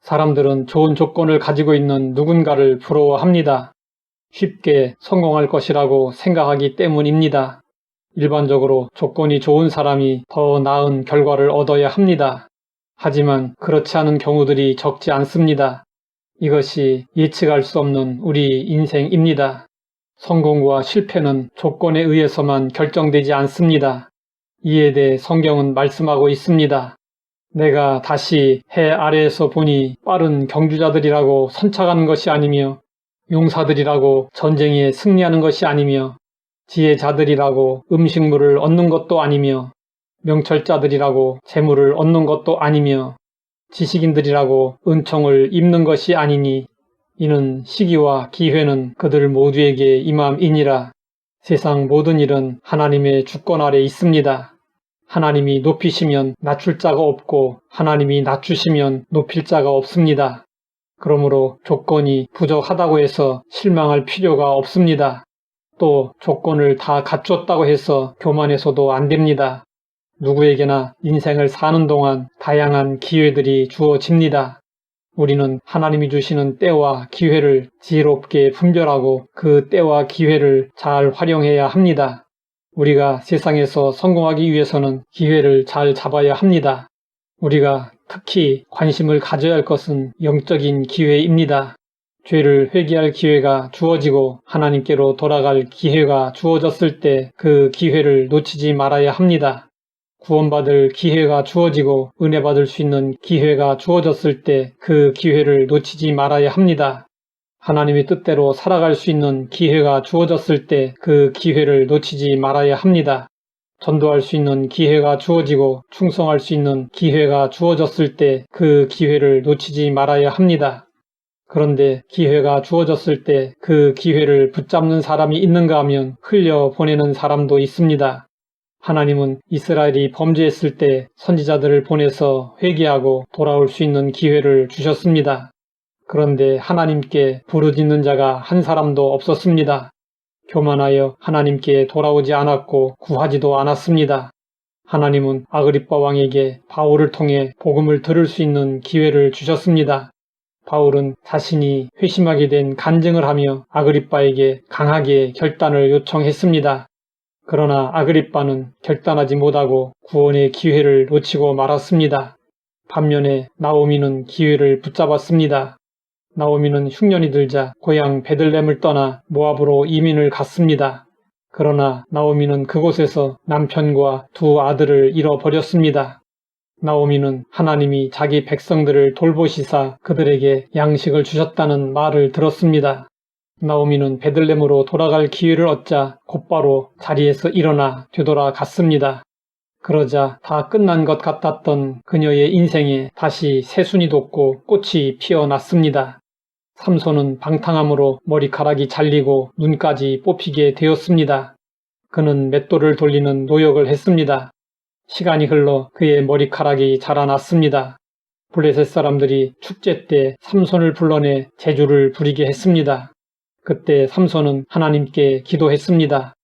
사람들은 좋은 조건을 가지고 있는 누군가를 부러워합니다. 쉽게 성공할 것이라고 생각하기 때문입니다. 일반적으로 조건이 좋은 사람이 더 나은 결과를 얻어야 합니다. 하지만 그렇지 않은 경우들이 적지 않습니다. 이것이 예측할 수 없는 우리 인생입니다. 성공과 실패는 조건에 의해서만 결정되지 않습니다. 이에 대해 성경은 말씀하고 있습니다. 내가 다시 해 아래에서 보니 빠른 경주자들이라고 선착하는 것이 아니며 용사들이라고 전쟁에 승리하는 것이 아니며 지혜자들이라고 음식물을 얻는 것도 아니며 명철자들이라고 재물을 얻는 것도 아니며 지식인들이라고 은총을 입는 것이 아니니 이는 시기와 기회는 그들 모두에게 임함이니라. 세상 모든 일은 하나님의 주권 아래 있습니다. 하나님이 높이시면 낮출 자가 없고 하나님이 낮추시면 높일 자가 없습니다. 그러므로 조건이 부족하다고 해서 실망할 필요가 없습니다. 또 조건을 다 갖췄다고 해서 교만해서도 안 됩니다. 누구에게나 인생을 사는 동안 다양한 기회들이 주어집니다. 우리는 하나님이 주시는 때와 기회를 지혜롭게 분별하고 그 때와 기회를 잘 활용해야 합니다. 우리가 세상에서 성공하기 위해서는 기회를 잘 잡아야 합니다. 우리가 특히 관심을 가져야 할 것은 영적인 기회입니다. 죄를 회개할 기회가 주어지고 하나님께로 돌아갈 기회가 주어졌을 때 그 기회를 놓치지 말아야 합니다. 구원받을 기회가 주어지고 은혜 받을 수 있는 기회가 주어졌을 때 그 기회를 놓치지 말아야 합니다. 하나님의 뜻대로 살아갈 수 있는 기회가 주어졌을 때 그 기회를 놓치지 말아야 합니다. 전도할 수 있는 기회가 주어지고 충성할 수 있는 기회가 주어졌을 때 그 기회를 놓치지 말아야 합니다. 그런데 기회가 주어졌을 때 그 기회를 붙잡는 사람이 있는가 하면 흘려보내는 사람도 있습니다. 하나님은 이스라엘이 범죄했을 때 선지자들을 보내서 회개하고 돌아올 수 있는 기회를 주셨습니다. 그런데 하나님께 부르짖는 자가 한 사람도 없었습니다. 교만하여 하나님께 돌아오지 않았고 구하지도 않았습니다. 하나님은 아그리빠 왕에게 바울을 통해 복음을 들을 수 있는 기회를 주셨습니다. 바울은 자신이 회심하게 된 간증을 하며 아그리빠에게 강하게 결단을 요청했습니다. 그러나 아그리빠는 결단하지 못하고 구원의 기회를 놓치고 말았습니다. 반면에 나오미는 기회를 붙잡았습니다. 나오미는 흉년이 들자 고향 베들레헴을 떠나 모압으로 이민을 갔습니다. 그러나 나오미는 그곳에서 남편과 두 아들을 잃어버렸습니다. 나오미는 하나님이 자기 백성들을 돌보시사 그들에게 양식을 주셨다는 말을 들었습니다. 나오미는 베들레헴으로 돌아갈 기회를 얻자 곧바로 자리에서 일어나 되돌아갔습니다. 그러자 다 끝난 것 같았던 그녀의 인생에 다시 새순이 돋고 꽃이 피어났습니다. 삼손은 방탕함으로 머리카락이 잘리고 눈까지 뽑히게 되었습니다. 그는 맷돌을 돌리는 노역을 했습니다. 시간이 흘러 그의 머리카락이 자라났습니다. 블레셋 사람들이 축제 때 삼손을 불러내 제주를 부리게 했습니다. 그때 삼손은 하나님께 기도했습니다.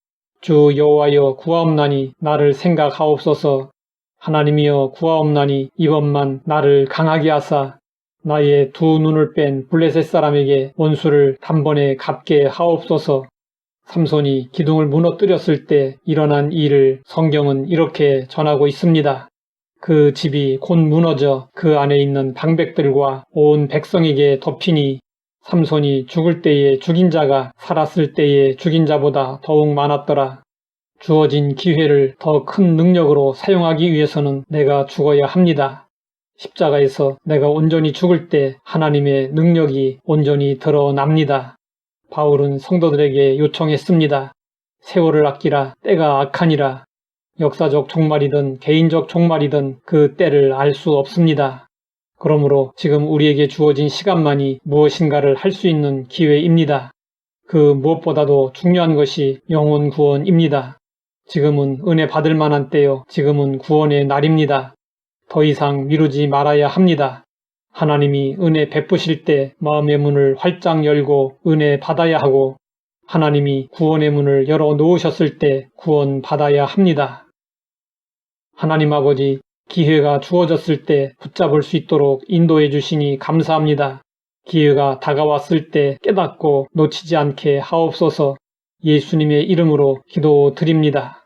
주 여호와여 구하옵나니 나를 생각하옵소서. 하나님이여 구하옵나니 이번만 나를 강하게 하사 나의 두 눈을 뺀 블레셋 사람에게 원수를 단번에 갚게 하옵소서. 삼손이 기둥을 무너뜨렸을 때 일어난 일을 성경은 이렇게 전하고 있습니다. 그 집이 곧 무너져 그 안에 있는 방백들과 온 백성에게 덮이니 삼손이 죽을 때에 죽인 자가 살았을 때에 죽인 자보다 더욱 많았더라. 주어진 기회를 더 큰 능력으로 사용하기 위해서는 내가 죽어야 합니다. 십자가에서 내가 온전히 죽을 때 하나님의 능력이 온전히 드러납니다. 바울은 성도들에게 요청했습니다. 세월을 아끼라. 때가 악하니라. 역사적 종말이든 개인적 종말이든 그 때를 알 수 없습니다. 그러므로 지금 우리에게 주어진 시간만이 무엇인가를 할 수 있는 기회입니다. 그 무엇보다도 중요한 것이 영혼 구원입니다. 지금은 은혜 받을 만한 때요. 지금은 구원의 날입니다. 더 이상 미루지 말아야 합니다. 하나님이 은혜 베푸실 때 마음의 문을 활짝 열고 은혜 받아야 하고 하나님이 구원의 문을 열어 놓으셨을 때 구원 받아야 합니다. 하나님 아버지, 기회가 주어졌을 때 붙잡을 수 있도록 인도해 주시니 감사합니다. 기회가 다가왔을 때 깨닫고 놓치지 않게 하옵소서. 예수님의 이름으로 기도드립니다.